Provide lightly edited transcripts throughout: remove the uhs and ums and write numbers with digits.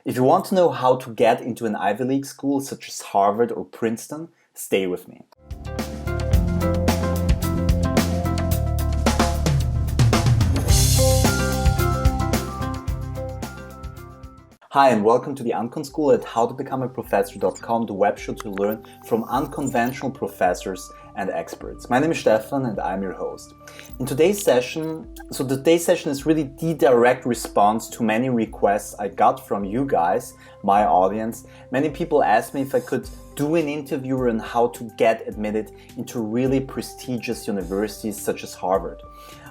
If you want to know how to get into an Ivy League school such as Harvard or Princeton, stay with me. Hi and welcome to the Uncon School at howtobecomeaprofessor.com, the web show to learn from unconventional professors and experts. My name is Stefan and I'm your host. In today's session is really the direct response to many requests I got from you guys, my audience. Many people asked me if I could do an interview on how to get admitted into really prestigious universities such as Harvard.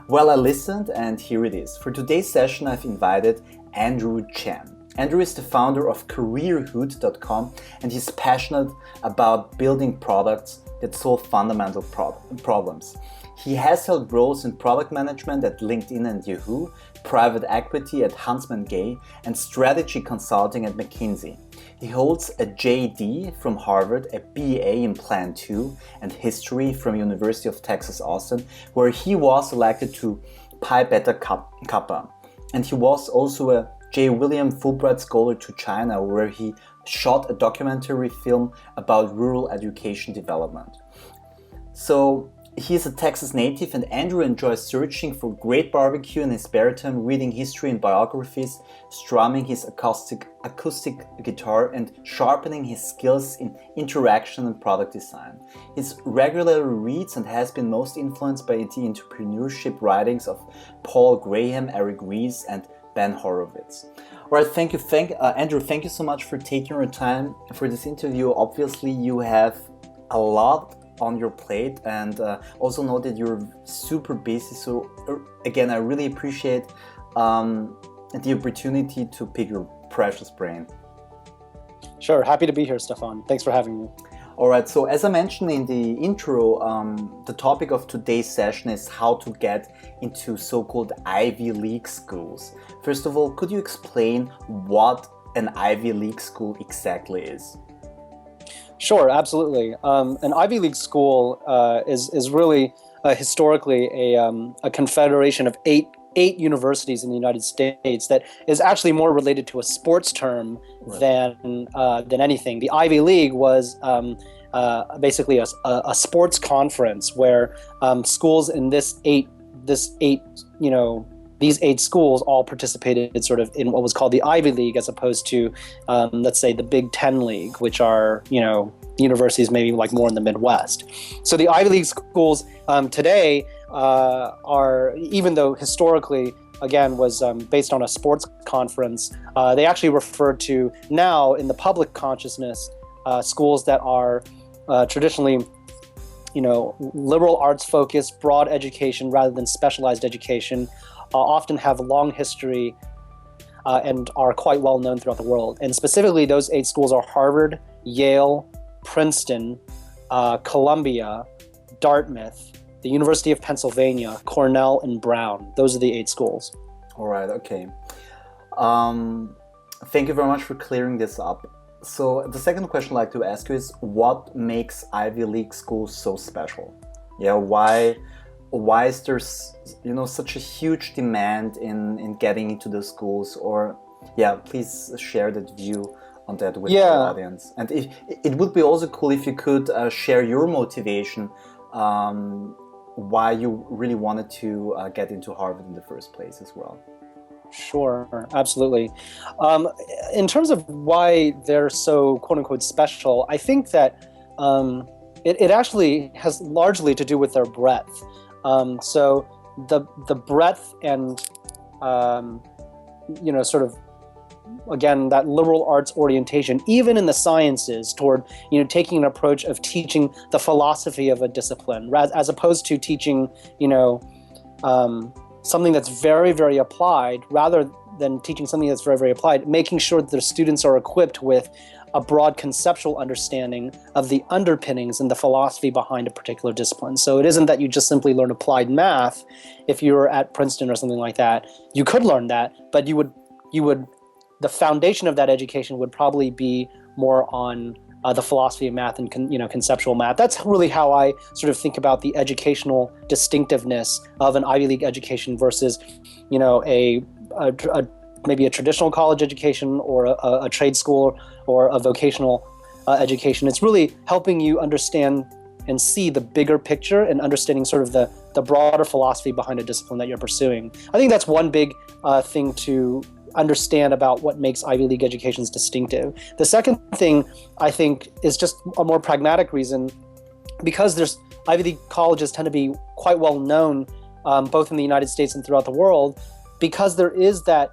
Well, I listened and here it is. For today's session, I've invited Andrew Chen. Andrew is the founder of careerhood.com and he's passionate about building products that solve fundamental problems. He has held roles in product management at LinkedIn and Yahoo, private equity at Huntsman Gay, and strategy consulting at McKinsey. He holds a JD from Harvard, a BA in Plan 2, and history from University of Texas Austin, where he was elected to Pi Beta Kappa. And he was also a J. William Fulbright Scholar to China, where he shot a documentary film about rural education development. So he is a Texas native, and Andrew enjoys searching for great barbecue in his spare time, reading history and biographies, strumming his acoustic guitar, and sharpening his skills in interaction and product design. He regularly reads and has been most influenced by the entrepreneurship writings of Paul Graham, Eric Ries, and Ben Horowitz. All right, thank you, Andrew. Thank you so much for taking your time for this interview. Obviously, you have a lot on your plate, and also know that you're super busy. So again, I really appreciate the opportunity to pick your precious brain. Sure, happy to be here, Stefan. Thanks for having me. All right, so as I mentioned in the intro, the topic of today's session is how to get into so-called Ivy League schools. First of all, could you explain what an Ivy League school exactly is? Sure, absolutely. An Ivy League school is really historically a confederation of eight universities in the United States that is actually more related to a sports term than anything. The Ivy League was basically a sports conference where schools in these eight schools all participated sort of in what was called the Ivy League, as opposed to let's say the Big Ten League, which are universities maybe like more in the Midwest. So the Ivy League schools today are, even though historically, again, was based on a sports conference, they actually refer to now in the public consciousness schools that are traditionally, liberal arts focused, broad education rather than specialized education, often have a long history and are quite well known throughout the world. And specifically, those eight schools are Harvard, Yale, Princeton, Columbia, Dartmouth, the University of Pennsylvania, Cornell, and Brown. Those are the eight schools. All right, okay. Thank you very much for clearing this up. So the second question I'd like to ask you is, what makes Ivy League schools so special? Yeah, why is there such a huge demand in getting into the schools? Or please share that view on that with our audience. And if it would be also cool if you could share your motivation, why you really wanted to get into Harvard in the first place as well. Sure, absolutely. In terms of why they're so quote unquote special, I think that it actually has largely to do with their breadth. So the breadth and sort of, again, that liberal arts orientation, even in the sciences, toward taking an approach of teaching the philosophy of a discipline, as opposed to teaching something that's very, very applied, rather than teaching something that's very, very applied, making sure that the students are equipped with a broad conceptual understanding of the underpinnings and the philosophy behind a particular discipline. So it isn't that you just simply learn applied math if you were at Princeton or something like that. You could learn that, but you would the foundation of that education would probably be more on the philosophy of math and conceptual math. That's really how I sort of think about the educational distinctiveness of an Ivy League education versus a maybe a traditional college education or a trade school or a vocational education. It's really helping you understand and see the bigger picture and understanding sort of the broader philosophy behind a discipline that you're pursuing. I think that's one big thing to understand about what makes Ivy League educations distinctive. The second thing, I think, is just a more pragmatic reason. Because there's Ivy League colleges tend to be quite well known, both in the United States and throughout the world, because there is that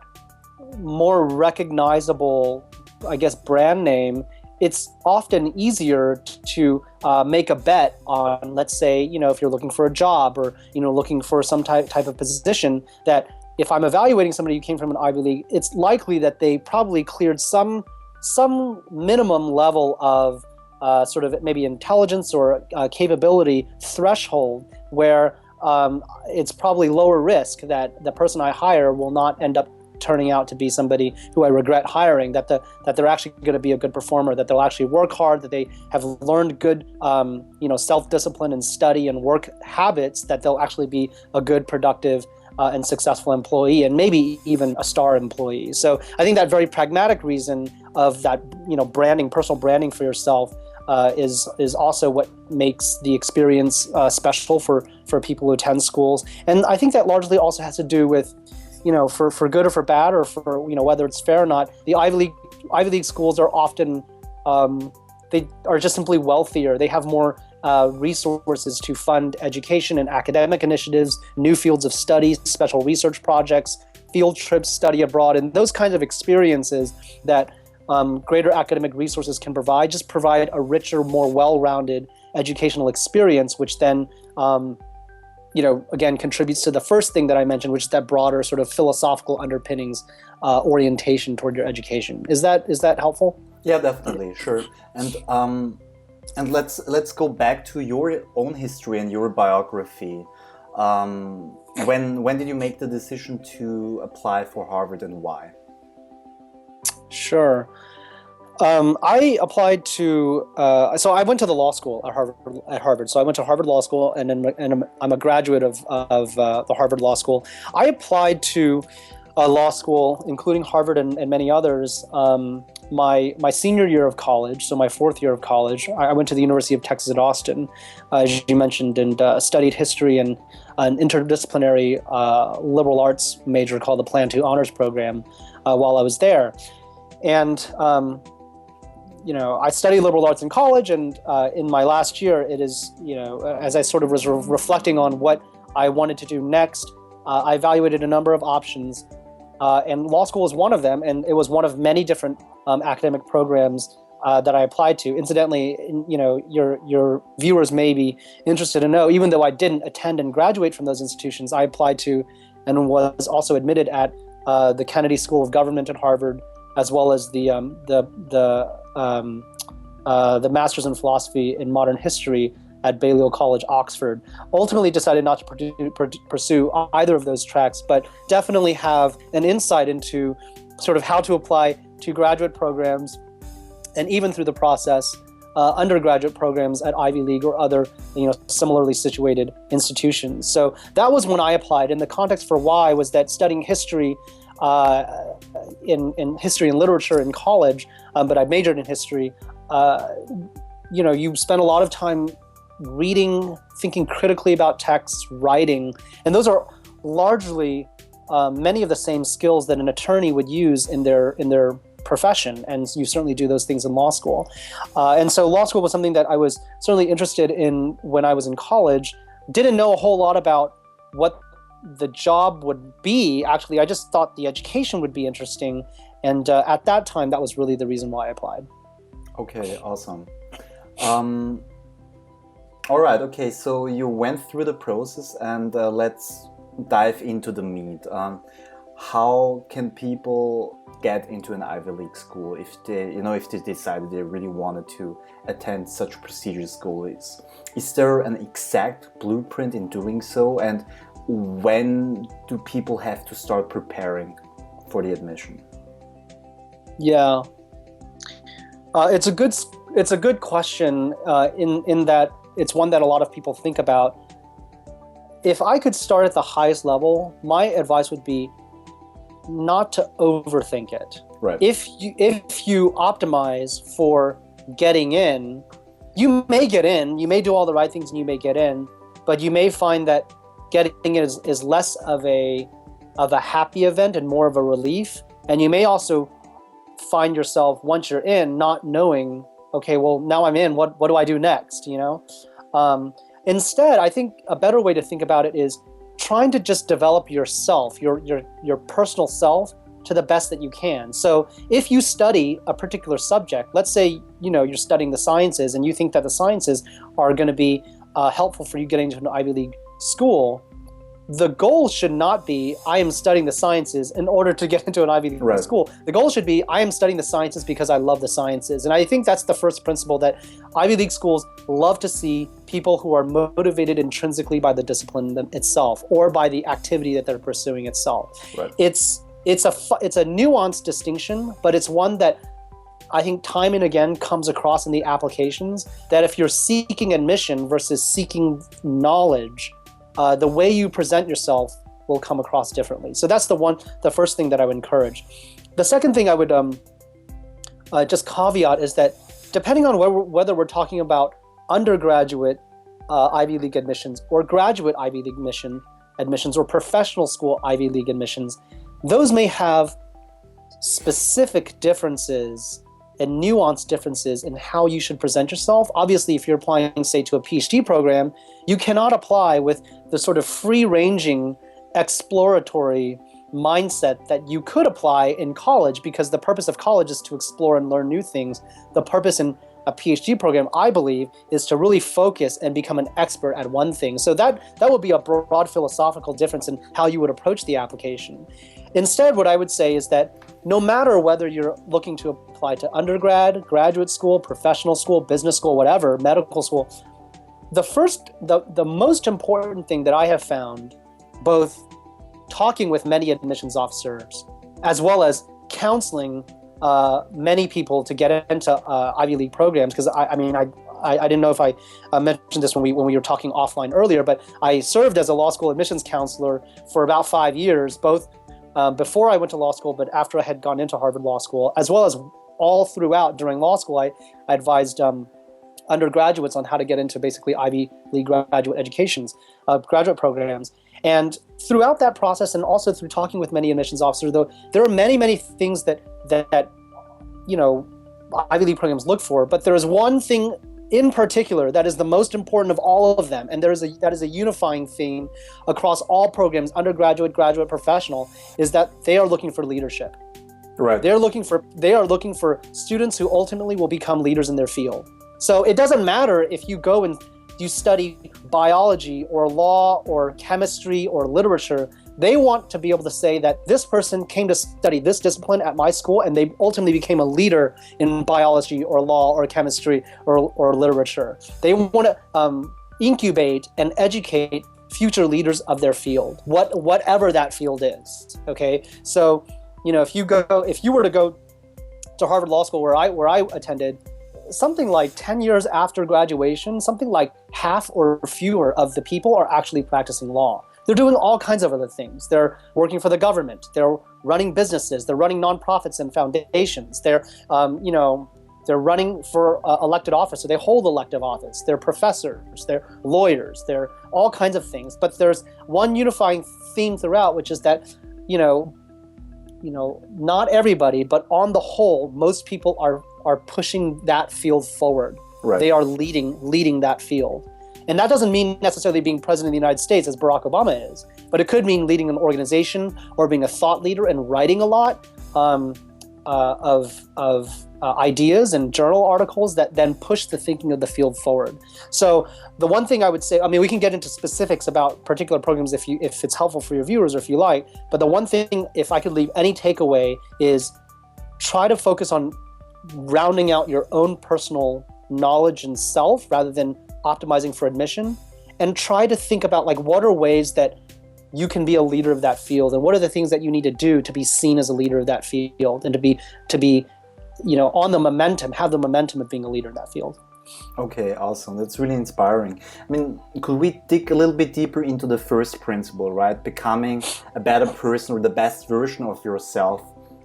more recognizable, I guess, brand name. It's often easier to make a bet on, let's say, if you're looking for a job or, looking for some type of position, that if I'm evaluating somebody who came from an Ivy League, it's likely that they probably cleared some minimum level of sort of maybe intelligence or capability threshold where it's probably lower risk that the person I hire will not end up turning out to be somebody who I regret hiring, that they're actually going to be a good performer, that they'll actually work hard, that they have learned good self-discipline and study and work habits, that they'll actually be a good, productive and successful employee, and maybe even a star employee. So I think that very pragmatic reason of that, branding, personal branding for yourself is also what makes the experience special for people who attend schools. And I think that largely also has to do with, for good or for bad, or for, whether it's fair or not, the Ivy League schools are often, they are just simply wealthier. They have more resources to fund education and academic initiatives, new fields of study, special research projects, field trips, study abroad, and those kinds of experiences that greater academic resources can provide, just provide a richer, more well-rounded educational experience, which then, again, contributes to the first thing that I mentioned, which is that broader sort of philosophical underpinnings, orientation toward your education. Is that helpful? Yeah, definitely, sure. And let's go back to your own history and your biography. When did you make the decision to apply for Harvard, and why? Sure. I applied to, so I went to the law school at Harvard. So I went to Harvard Law School, and I'm a graduate of the Harvard Law School. I applied to law school, including Harvard and many others, my senior year of college, so my fourth year of college. I went to the University of Texas at Austin, as you mentioned, and studied history and an interdisciplinary liberal arts major called the Plan 2 Honors Program while I was there. And I studied liberal arts in college, and in my last year, it is, as I sort of was reflecting on what I wanted to do next, I evaluated a number of options, and law school was one of them, and it was one of many different academic programs that I applied to. Incidentally, your viewers may be interested to know, even though I didn't attend and graduate from those institutions, I applied to and was also admitted at the Kennedy School of Government at Harvard, as well as the Master's in Philosophy in Modern History at Balliol College, Oxford. Ultimately decided not to pursue either of those tracks, but definitely have an insight into sort of how to apply to graduate programs, and even through the process, undergraduate programs at Ivy League or other, similarly situated institutions. So that was when I applied. And the context for why was that studying history in history and literature in college, but I majored in history. You spend a lot of time reading, thinking critically about texts, writing, and those are largely many of the same skills that an attorney would use in their profession, and you certainly do those things in law school. And so law school was something that I was certainly interested in when I was in college. Didn't know a whole lot about what the job would be. Actually, I just thought the education would be interesting, and at that time, that was really the reason why I applied. Okay, awesome. All right, okay, so you went through the process, and let's dive into the meat. How can people get into an Ivy League school if they decided they really wanted to attend such a prestigious school? Is there an exact blueprint in doing so, and when do people have to start preparing for the admission? Yeah, it's a good question in that it's one that a lot of people think about. If I could start at the highest level, my advice would be not to overthink it. Right. If you optimize for getting in, you may get in, you may do all the right things and you may get in, but you may find that getting in is less of a happy event and more of a relief. And you may also find yourself, once you're in, not knowing, okay, well, now I'm in, what do I do next, you know? Instead, I think a better way to think about it is trying to just develop yourself, your personal self, to the best that you can. So if you study a particular subject, let's say, you know, you're studying the sciences and you think that the sciences are going to be helpful for you getting into an Ivy League school, the goal should not be, I am studying the sciences in order to get into an Ivy League school. The goal should be, I am studying the sciences because I love the sciences. And I think that's the first principle, that Ivy League schools love to see people who are motivated intrinsically by the discipline itself or by the activity that they're pursuing itself. Right. It's a nuanced distinction, but it's one that I think time and again comes across in the applications, that if you're seeking admission versus seeking knowledge, the way you present yourself will come across differently. So that's the first thing that I would encourage. The second thing I would just caveat is that depending on whether we're talking about undergraduate Ivy League admissions or graduate Ivy League admissions or professional school Ivy League admissions, those may have specific differences and nuanced differences in how you should present yourself. Obviously, if you're applying, say, to a PhD program, you cannot apply with the sort of free-ranging, exploratory mindset that you could apply in college, because the purpose of college is to explore and learn new things. The purpose in a PhD program, I believe, is to really focus and become an expert at one thing. So that would be a broad philosophical difference in how you would approach the application. Instead, what I would say is that no matter whether you're looking to apply to undergrad, graduate school, professional school, business school, whatever, medical school, the most important thing that I have found, both talking with many admissions officers as well as counseling many people to get into Ivy League programs, because I didn't know if I mentioned this when we were talking offline earlier, but I served as a law school admissions counselor for about 5 years, both before I went to law school, but after I had gone into Harvard Law School, as well as all throughout during law school. I advised undergraduates on how to get into basically Ivy League graduate educations, graduate programs. And throughout that process, and also through talking with many admissions officers, though, there are many, many things that you know, Ivy League programs look for. But there is one thing in particular that is the most important of all of them, and that is a unifying theme across all programs, undergraduate, graduate, professional, is that they are looking for leadership. Right. They are looking for students who ultimately will become leaders in their field. So it doesn't matter if you go and you study biology or law or chemistry or literature. They want to be able to say that this person came to study this discipline at my school and they ultimately became a leader in biology or law or chemistry or literature. They want to incubate and educate future leaders of their field, whatever that field is. Okay, so you know, if you were to go to Harvard Law School where I attended, something like 10 years after graduation, something like half or fewer of the people are actually practicing law. They're doing all kinds of other things. They're working for the government. They're running businesses. They're running nonprofits and foundations. They're running for elected office. So they hold elective office. They're professors. They're lawyers. They're all kinds of things. But there's one unifying theme throughout, which is that, not everybody, but on the whole, most people are pushing that field forward. Right. They are leading that field. And that doesn't mean necessarily being president of the United States, as Barack Obama is, but it could mean leading an organization or being a thought leader and writing a lot of ideas and journal articles that then push the thinking of the field forward. So the one thing I would say, we can get into specifics about particular programs if it's helpful for your viewers or if you like, but the one thing, if I could leave any takeaway, is try to focus on rounding out your own personal knowledge and self rather than optimizing for admission, and try to think about what are ways that you can be a leader of that field, and what are the things that you need to do to be seen as a leader of that field, and to be have the momentum of being a leader in that field. Okay, awesome. That's really inspiring. I mean, could we dig a little bit deeper into the first principle, right? Becoming a better person or the best version of yourself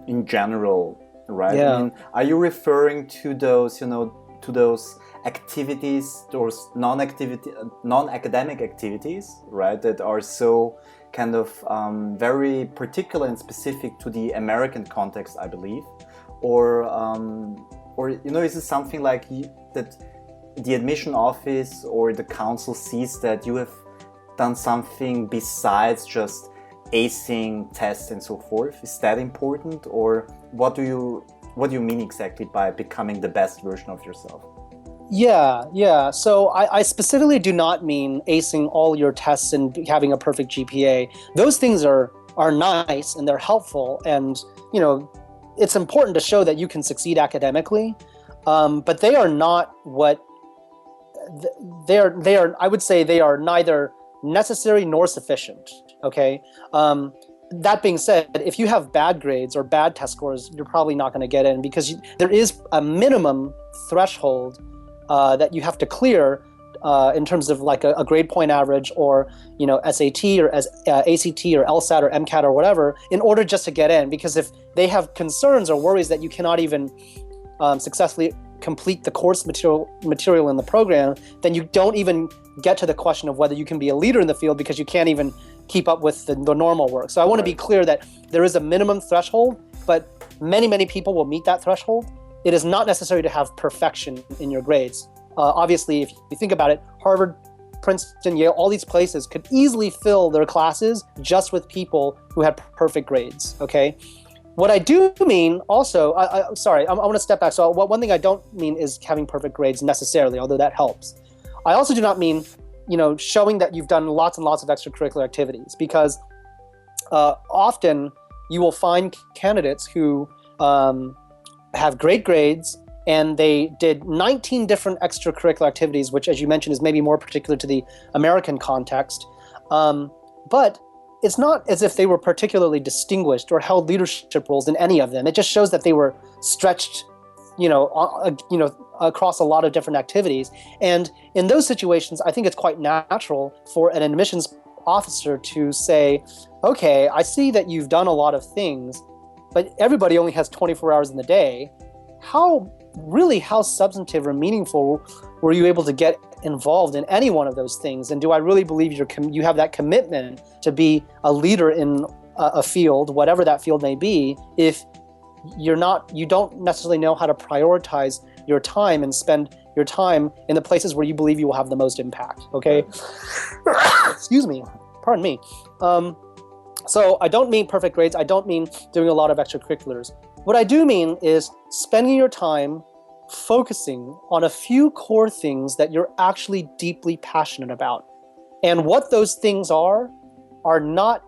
in general, right? I Yeah. mean, are you referring to those, to those activities, those non-academic activities, right? That are so kind of very particular and specific to the American context, I believe, or is it something like that the admission office or the council sees that you have done something besides just acing tests and so forth? Is that important, or what do you mean exactly by becoming the best version of yourself? Yeah. So I specifically do not mean acing all your tests and having a perfect GPA. Those things are nice and they're helpful, and it's important to show that you can succeed academically, but they are not what they are. I would say they are neither necessary nor sufficient. Okay. That being said, if you have bad grades or bad test scores, you're probably not going to get in, because there is a minimum threshold that you have to clear in terms of like a grade point average, or SAT or ACT or LSAT or MCAT or whatever, in order just to get in. Because if they have concerns or worries that you cannot even successfully complete the course material in the program, then you don't even get to the question of whether you can be a leader in the field, because you can't even keep up with the normal work. So I want to be clear that there is a minimum threshold, but many people will meet that threshold. It is not necessary to have perfection in your grades. Obviously, if you think about it, Harvard, Princeton, Yale, all these places could easily fill their classes just with people who had perfect grades, okay? What I do mean also, I want to step back. So one thing I don't mean is having perfect grades necessarily, although that helps. I also do not mean, showing that you've done lots and lots of extracurricular activities, because often you will find candidates who have great grades and they did 19 different extracurricular activities, which, as you mentioned, is maybe more particular to the American context. But it's not as if they were particularly distinguished or held leadership roles in any of them. It just shows that they were stretched, across a lot of different activities. And in those situations, I think it's quite natural for an admissions officer to say, okay, I see that you've done a lot of things, but everybody only has 24 hours in the day. How substantive or meaningful were you able to get involved in any one of those things? And do I really believe you have that commitment to be a leader in a field, whatever that field may be, if you don't necessarily know how to prioritize your time and spend your time in the places where you believe you will have the most impact, okay? Excuse me, pardon me. So I don't mean perfect grades. I don't mean doing a lot of extracurriculars. What I do mean is spending your time focusing on a few core things that you're actually deeply passionate about. And what those things are not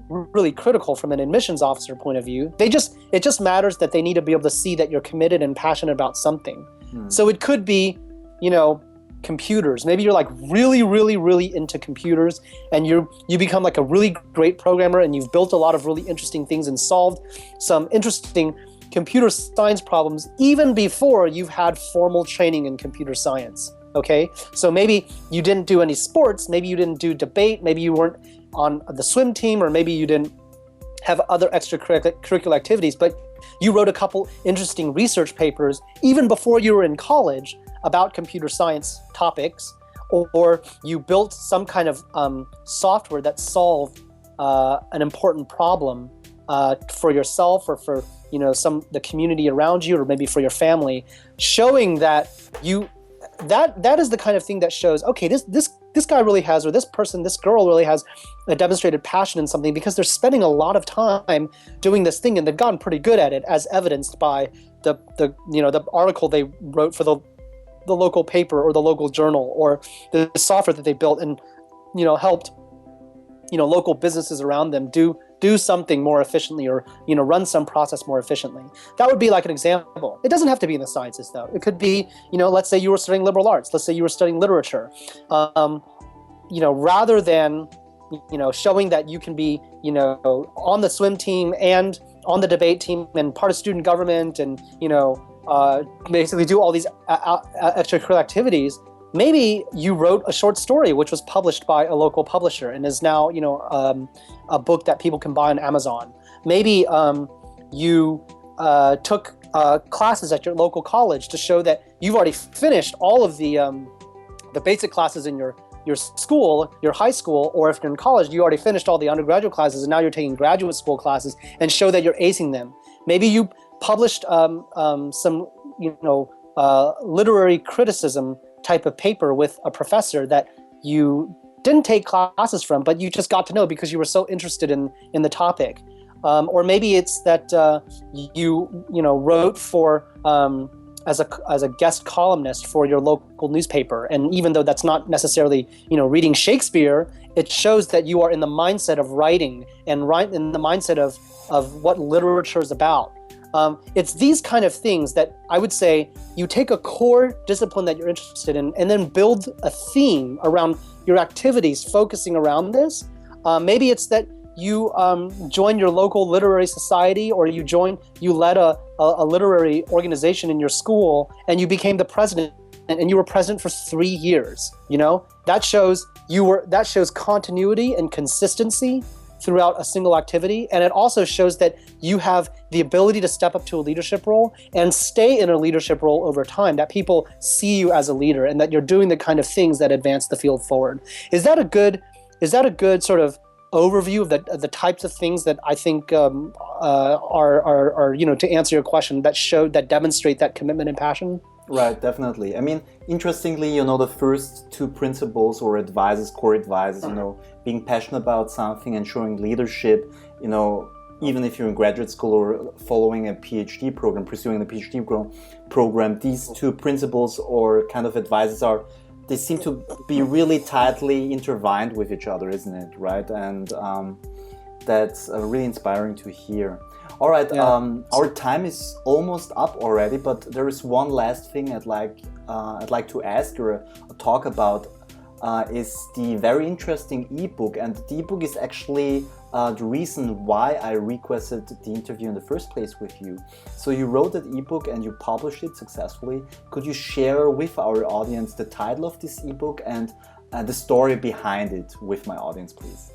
really critical from an admissions officer point of view. It just matters that they need to be able to see that you're committed and passionate about something. So it could be, computers. Maybe you're like really into computers, and you become like a really great programmer, and you've built a lot of really interesting things and solved some interesting computer science problems even before you've had formal training in computer science. Okay, so maybe you didn't do any sports, maybe you didn't do debate, maybe you weren't on the swim team, or maybe you didn't have other extracurricular activities, but you wrote a couple interesting research papers even before you were in college about computer science topics, or you built some kind of software that solved an important problem for yourself or for the community around you, or maybe for your family, showing that that is the kind of thing that shows, okay, this guy really has, or this girl really has a demonstrated passion in something, because they're spending a lot of time doing this thing and they've gotten pretty good at it, as evidenced by the article they wrote for the local paper or the local journal, or the software that they built and helped local businesses around them do something more efficiently, or run some process more efficiently. That would be like an example. It doesn't have to be in the sciences, though. It could be, let's say you were studying liberal arts. Let's say you were studying literature. Rather than showing that you can be on the swim team and on the debate team and part of student government and basically do all these extracurricular activities, maybe you wrote a short story which was published by a local publisher and is now, a book that people can buy on Amazon. Maybe you took classes at your local college to show that you've already finished all of the basic classes in your school, your high school, or if you're in college, you already finished all the undergraduate classes and now you're taking graduate school classes, and show that you're acing them. Maybe you published some literary criticism type of paper with a professor that you didn't take classes from, but you just got to know because you were so interested in the topic. Or maybe it's that you wrote for as a guest columnist for your local newspaper, and even though that's not necessarily reading Shakespeare, it shows that you are in the mindset of writing and in the mindset of what literature is about. It's these kind of things that I would say you take a core discipline that you're interested in and then build a theme around your activities focusing around this. Maybe it's that you join your local literary society, or you led a literary organization in your school and you became the president, and you were president for 3 years. That shows continuity and consistency throughout a single activity, and it also shows that you have the ability to step up to a leadership role and stay in a leadership role over time, that people see you as a leader and that you're doing the kind of things that advance the field forward. Is that a good sort of overview of the types of things that I think are to answer your question, that demonstrate that commitment and passion? Right, definitely. I mean, interestingly, the first two principles or core advices, being passionate about something and showing leadership, even if you're in graduate school or following a PhD program, pursuing the PhD program, these two principles or kind of advices they seem to be really tightly intertwined with each other, isn't it? Right? And that's really inspiring to hear. All right, yeah. Our time is almost up already, but there is one last thing I'd like to ask or talk about. Is the very interesting ebook, and the ebook is actually the reason why I requested the interview in the first place with you. So you wrote that ebook and you published it successfully. Could you share with our audience the title of this ebook and the story behind it with my audience, please?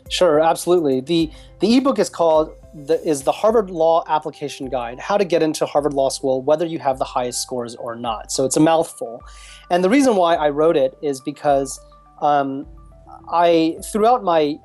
Sure, absolutely. The ebook is called the Harvard Law Application Guide: How to Get into Harvard Law School, Whether You Have the Highest Scores or Not. So it's a mouthful. And the reason why I wrote it is because throughout my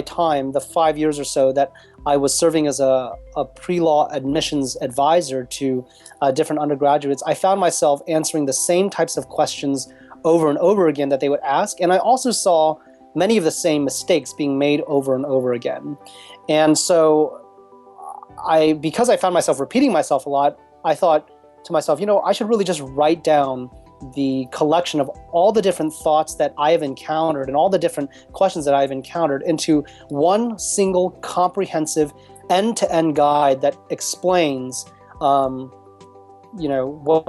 time, the 5 years or so that I was serving as a pre-law admissions advisor to different undergraduates, I found myself answering the same types of questions over and over again that they would ask. And I also saw many of the same mistakes being made over and over again. And so because I found myself repeating myself a lot, I thought to myself, I should really just write down the collection of all the different thoughts that I have encountered and all the different questions that I've encountered into one single comprehensive end-to-end guide that explains what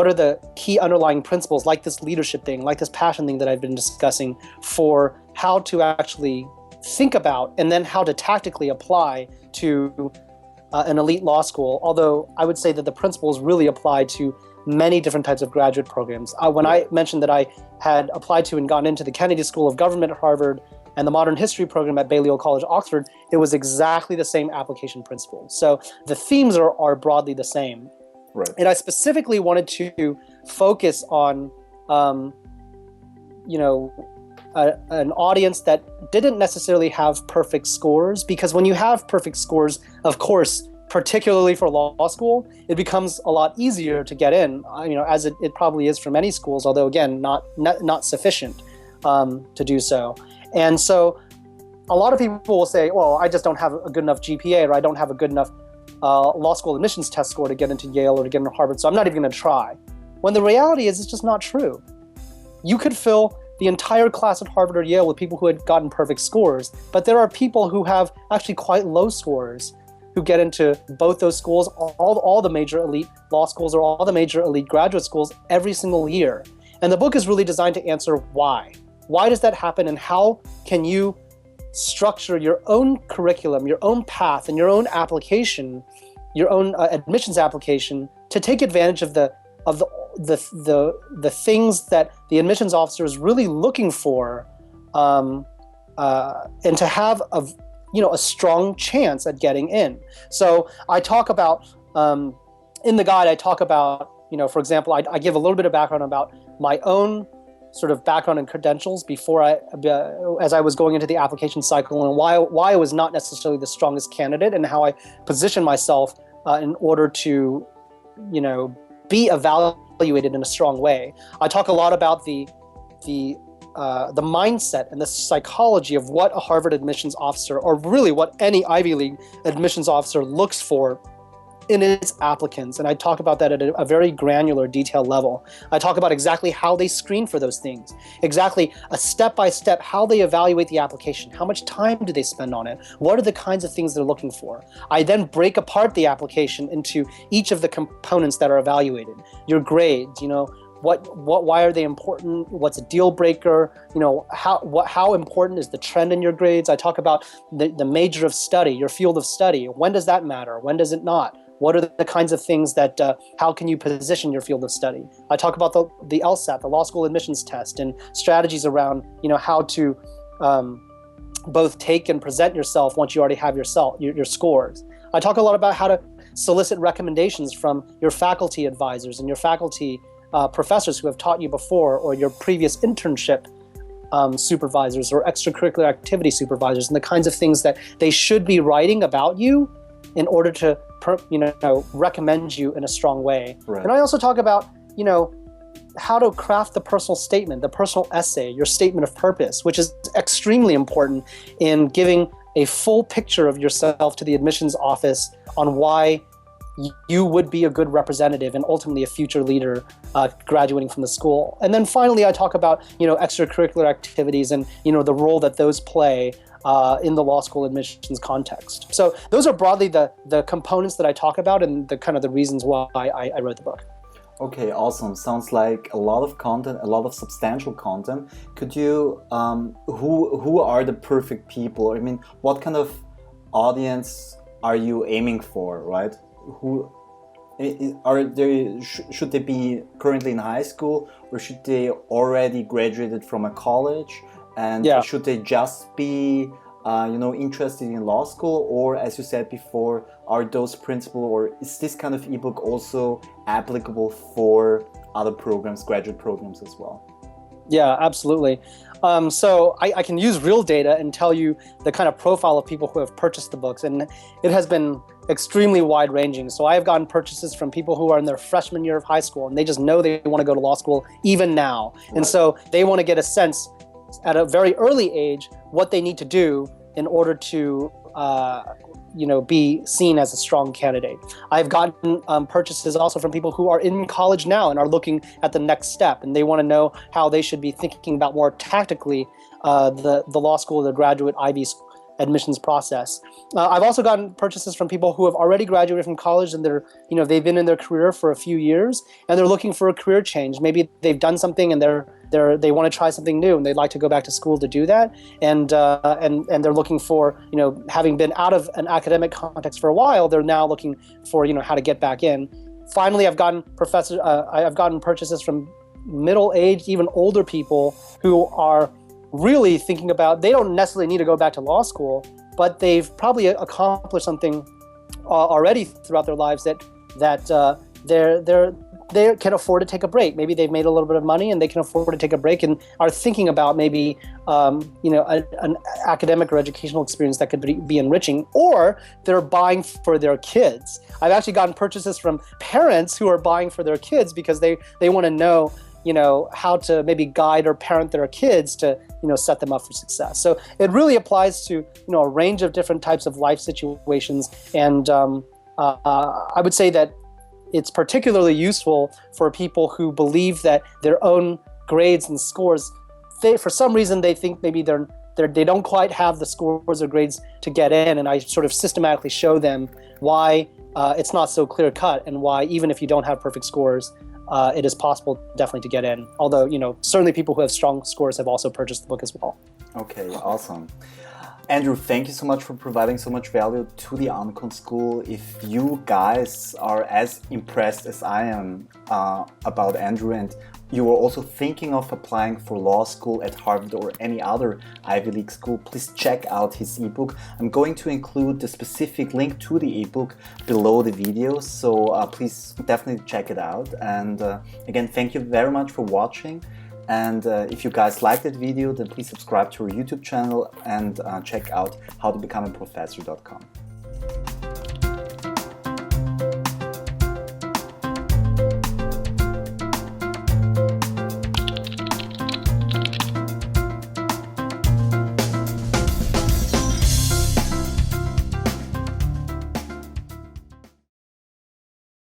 are the key underlying principles, like this leadership thing, like this passion thing that I've been discussing, for how to actually think about and then how to tactically apply to an elite law school. Although I would say that the principles really apply to many different types of graduate programs. When I mentioned that I had applied to and gone into the Kennedy School of Government at Harvard and the Modern History program at Balliol College, Oxford, it was exactly the same application principles. So the themes are broadly the same. Right. And I specifically wanted to focus on, an audience that didn't necessarily have perfect scores, because when you have perfect scores, of course, particularly for law school, it becomes a lot easier to get in, as it probably is for many schools, although again, not sufficient to do so. And so a lot of people will say, well, I just don't have a good enough GPA, or I don't have a good enough law school admissions test score to get into Yale or to get into Harvard, so I'm not even going to try. When the reality is, it's just not true. You could fill the entire class at Harvard or Yale with people who had gotten perfect scores, but there are people who have actually quite low scores who get into both those schools, all the major elite law schools or all the major elite graduate schools every single year. And the book is really designed to answer why. Why does that happen, and how can you structure your own curriculum, your own path, and your own application, your own admissions application to take advantage of the things that the admissions officer is really looking for, and to have a strong chance at getting in. So I talk about in the guide. I talk about, for example, I give a little bit of background about my own sort of background and credentials before as I was going into the application cycle, and why I was not necessarily the strongest candidate, and how I positioned myself in order to, be evaluated in a strong way. I talk a lot about the mindset and the psychology of what a Harvard admissions officer, or really what any Ivy League admissions officer looks for in its applicants. And I talk about that at a very granular, detailed level. I talk about exactly how they screen for those things, exactly a step-by-step how they evaluate the application, how much time do they spend on it, what are the kinds of things they're looking for. I then break apart the application into each of the components that are evaluated. Your grades, why are they important? What's a deal breaker? How important is the trend in your grades? I talk about the major of study, your field of study. When does that matter? When does it not? What are the kinds of things that, how can you position your field of study? I talk about the LSAT, the law school admissions test, and strategies around, how to both take and present yourself once you already have your scores. I talk a lot about how to solicit recommendations from your faculty advisors and your faculty professors who have taught you before, or your previous internship supervisors or extracurricular activity supervisors, and the kinds of things that they should be writing about you in order to recommend you in a strong way. Right. And I also talk about how to craft the personal statement, the personal essay, your statement of purpose, which is extremely important in giving a full picture of yourself to the admissions office on why you would be a good representative and ultimately a future leader graduating from the school. And then finally, I talk about extracurricular activities and the role that those play in the law school admissions context. So those are broadly the components that I talk about, and the kind of the reasons why I wrote the book. Okay, awesome. Sounds like a lot of content, a lot of substantial content. Could you, who are the perfect people? I mean, what kind of audience are you aiming for, right? Who are they? Should they be currently in high school, or should they already graduated from a college? And should they just be, interested in law school? Or, as you said before, are those principles, or is this kind of ebook also applicable for other programs, graduate programs as well? Yeah, absolutely. So I can use real data and tell you the kind of profile of people who have purchased the books, and it has been extremely wide-ranging. So I have gotten purchases from people who are in their freshman year of high school, and they just know they want to go to law school even now. Right. And so they want to get a sense at a very early age what they need to do in order to be seen as a strong candidate. I've gotten purchases also from people who are in college now and are looking at the next step, and they want to know how they should be thinking about more tactically the law school, the graduate Ivy admissions process. I've also gotten purchases from people who have already graduated from college, and they've been in their career for a few years, and they're looking for a career change. Maybe they've done something and they want to try something new, and they'd like to go back to school to do that. And they're looking for, having been out of an academic context for a while, they're now looking for, how to get back in. Finally, I've gotten purchases from middle-aged, even older people who are really thinking about, they don't necessarily need to go back to law school, but they've probably accomplished something already throughout their lives that they can afford to take a break. Maybe they've made a little bit of money and they can afford to take a break, and are thinking about maybe an academic or educational experience that could be enriching, or they're buying for their kids. I've actually gotten purchases from parents who are buying for their kids because they want to know how to maybe guide or parent their kids to, set them up for success. So it really applies to, a range of different types of life situations. And I would say that it's particularly useful for people who believe that their own grades and scores, for some reason, they think maybe they don't quite have the scores or grades to get in. And I sort of systematically show them why it's not so clear cut, and why even if you don't have perfect scores, it is possible definitely to get in. Although, certainly people who have strong scores have also purchased the book as well. Okay, awesome. Andrew, thank you so much for providing so much value to the Uncon School. If you guys are as impressed as I am about Andrew, and you are also thinking of applying for law school at Harvard or any other Ivy League school, please check out his ebook. I'm going to include the specific link to the ebook below the video, so please definitely check it out. And again, thank you very much for watching. And if you guys liked that video, then please subscribe to our YouTube channel and check out howtobecomeaprofessor.com.